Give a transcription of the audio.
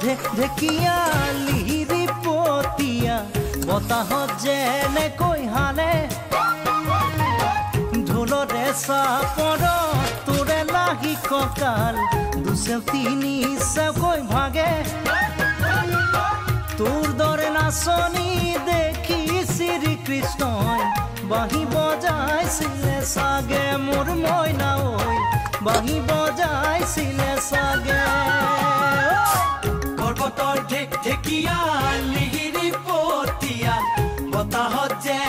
ঢেকিয়া লিহিৰি পতিয়া বতাহত যেনেকৈ হানে ঢোলৰে চাপৰত তোৰে লাগি কঁকাল দুচেও তিনি চেওকৈ ভাগে তোৰ দৰে নাচনি দেখি শ্ৰীকৃষ্ণই বাঁহী বজাইছিলে চাগে মোৰ মইনা ঐ বাঁহী বজাইছিলে চাগে পৰ্বতৰ ঢেকিয়া লিহিৰি পতিয়া বতাহত যে